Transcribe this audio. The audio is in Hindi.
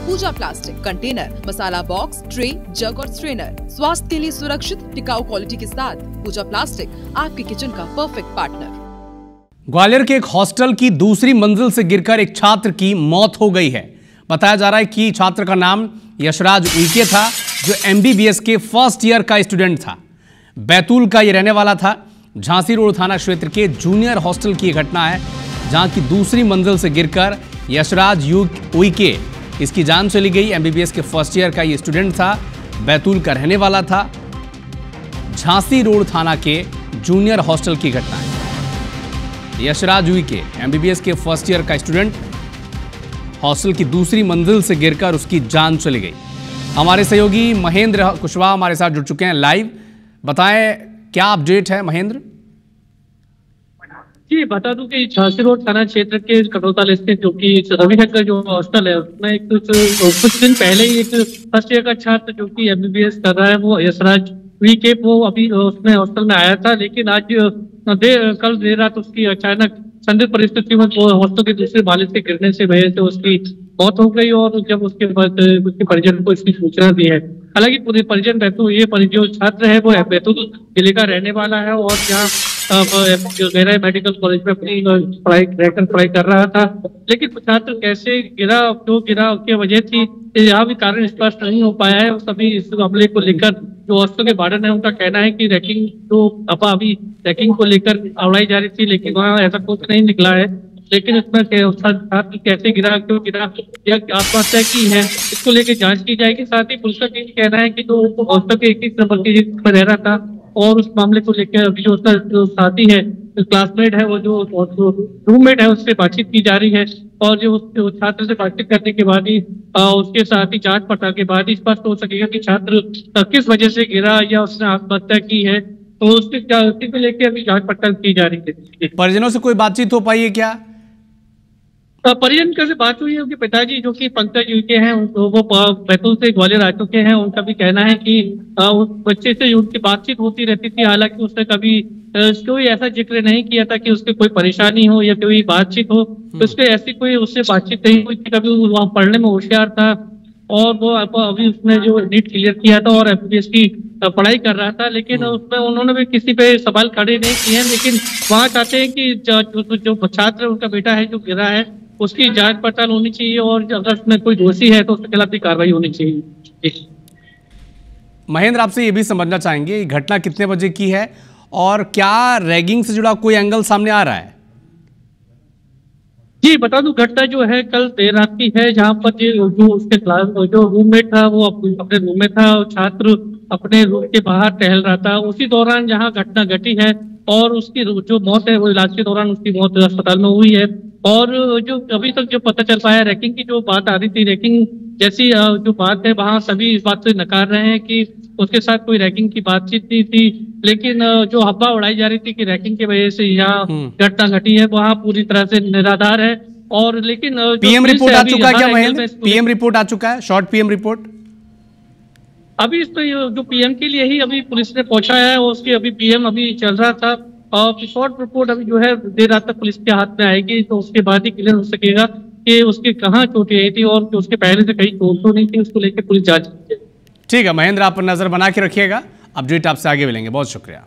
पूजा प्लास्टिक, कंटेनर, मसाला बॉक्स, ट्रे, जग और स्ट्रेनर। स्वास्थ्य के लिए सुरक्षित, टिकाऊ क्वालिटी के साथ पूजा प्लास्टिक आपके किचन का परफेक्ट पार्टनर। ग्वालियर के एक हॉस्टल की दूसरी मंजिल से गिरकर एक छात्र की मौत हो गई है। बताया जा रहा है कि छात्र का नाम यशराज उइके था, जो MBBS के फर्स्ट ईयर का स्टूडेंट था। बैतूल का ये रहने वाला था। झांसी रोड थाना क्षेत्र के जूनियर हॉस्टल की घटना है, जहां की दूसरी मंजिल से गिरकर यशराज उइके इसकी जान चली गई। MBBS के फर्स्ट ईयर का ये स्टूडेंट था, बैतूल का रहने वाला था। झांसी रोड थाना के जूनियर हॉस्टल की घटना है। यशराज उइके MBBS के फर्स्ट ईयर का स्टूडेंट, हॉस्टल की दूसरी मंजिल से गिरकर उसकी जान चली गई। हमारे सहयोगी महेंद्र कुशवाहा हमारे साथ जुड़ चुके हैं लाइव। बताएं क्या अपडेट है महेंद्र? जी, बता दूं कि झांसी रोड थाना क्षेत्र के कटौताल स्थित जो कि रविशंकर जो हॉस्टल है, उसमें कुछ दिन पहले ही एक फर्स्ट ईयर का छात्र जो कि MBBS कर रहा है, वो यशराज उइके, वो अभी उसमें हॉस्टल में आया था। लेकिन आज कल देर रात उसकी अचानक संदिग्ध परिस्थिति में वो हॉस्टल के दूसरे माले से गिरने से वजह से उसकी मौत हो गई। और जब उसके बाद उसके परिजन को इसकी सूचना दी है, हालांकि पूरे परिजन जो छात्र है वो बैतूल जिले का रहने वाला है और यहाँ गहराई मेडिकल कॉलेज में अपनी पढ़ाई कर रहा था। लेकिन छात्र कैसे गिरा, क्यों गिरा, क्या वजह थी, यहाँ भी कारण स्पष्ट नहीं हो पाया है। सभी इस मामले को लेकर जो हॉस्टल के वार्डन है, उनका कहना है कि रैगिंग जो अभी रैगिंग को लेकर उड़ाई जा रही थी, लेकिन वहाँ ऐसा कुछ नहीं निकला है। लेकिन इसमें छात्र कैसे गिरा, क्यों गिरा, या आत्महत्या की है, इसको लेकर जांच की जाएगी। साथ ही पुलिस का कहना है कि जो हॉस्टल के 21 नंबर के रह रहा था और उस मामले को लेकर अभी जो उसका जो साथी है, क्लासमेट है, वो जो रूममेट है, उससे बातचीत की जा रही है। और जो छात्र से बातचीत करने के बाद ही उसके साथ ही जांच पड़ताल के बाद ही स्पष्ट हो सकेगा कि छात्र किस वजह से गिरा या उसने आत्महत्या की है। तो उसको लेकर अभी जांच पड़ताल की जा रही है। परिजनों से कोई बातचीत हो पाई है क्या? परिजन से बात हुई है। उनके पिताजी जो कि पंकज उइके हैं, वो बैतूल से ग्वालियर आ चुके हैं। उनका भी कहना है कि उस बच्चे से उनकी बातचीत होती रहती थी, हालांकि उसने कभी कोई ऐसा जिक्र नहीं किया था कि उसकी कोई परेशानी हो या कोई बातचीत हो। तो उसके ऐसी कोई उससे बातचीत नहीं हुई थी। कभी वहाँ पढ़ने में होशियार था और वो अभी उसने जो नीट क्लियर किया था और MBBS की पढ़ाई कर रहा था। लेकिन उसमें उन्होंने भी किसी पे सवाल खड़े नहीं किए हैं। लेकिन वहाँ चाहते हैं कि जो छात्र उनका बेटा है जो गिरा है, उसकी जांच पड़ताल होनी चाहिए और अगर उसमें कोई दोषी है तो उसके खिलाफ भी कार्रवाई होनी चाहिए। महेंद्र, आपसे ये भी समझना चाहेंगे, ये घटना कितने बजे की है और क्या रैगिंग से जुड़ा कोई एंगल सामने आ रहा है? जी, बता दूं, घटना जो है कल देर रात की है, जहां पर जो उसके क्लास जो रूममेट था वो अपने रूम में था और छात्र अपने रूम के बाहर टहल रहा था। उसी दौरान जहां घटना घटी है और उसकी जो मौत है वो इलाज के दौरान उसकी मौत अस्पताल में हुई है। और जो अभी तक जो पता चल पाया, रैगिंग की जो बात आ रही थी, रैगिंग जैसी जो बात है, वहां सभी इस बात से नकार रहे हैं कि उसके साथ कोई रैगिंग की बातचीत नहीं थी। लेकिन जो अफवाह उड़ाई जा रही थी कि रैगिंग की वजह से यहाँ घटना घटी है, वहां पूरी तरह से निराधार है। और लेकिन PM रिपोर्ट आ चुका है क्या महेंद्र? PM रिपोर्ट आ चुका है, शॉर्ट PM रिपोर्ट? अभी इस पे जो PM के लिए ही अभी पुलिस ने पहुंचाया है, उसके अभी PM अभी चल रहा था और शॉर्ट रिपोर्ट अभी जो है देर रात तक पुलिस के हाथ में आएगी। तो उसके बाद ही क्लियर हो सकेगा कि उसके कहाँ चोटें आई थी और उसके पहले से कहीं चोट तो नहीं थी। उसको लेकर पुलिस जांच। ठीक है महेंद्र, आप नजर बना के रखिएगा। अपडेट आपसे आगे मिलेंगे। बहुत शुक्रिया।